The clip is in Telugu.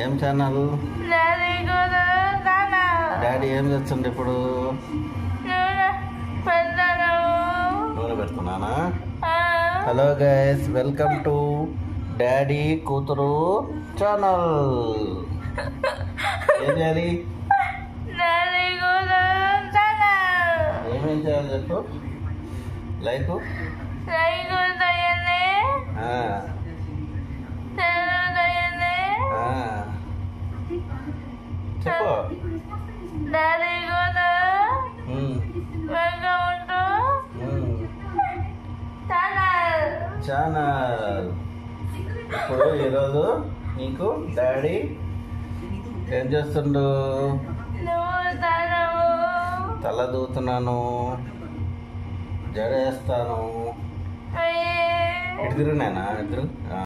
ఏం ఛానల్? డాడీ ఏం చేస్తుండే ఇప్పుడు? నూనె పెడుతున్నానా? Hello guys, welcome to daddy కూతురు ఛానల్. ఏం చేయాలి? ఏమేం చేయాలి చెప్పు? లైక్ చెప్పు. ఛానల్. ఇప్పుడు ఈరోజు నీకు డాడీ ఏం చేస్తుండు? తల దూతున్నాను, జడ వేస్తాను. ఇద్దరు నాయనా, ఇద్దరు.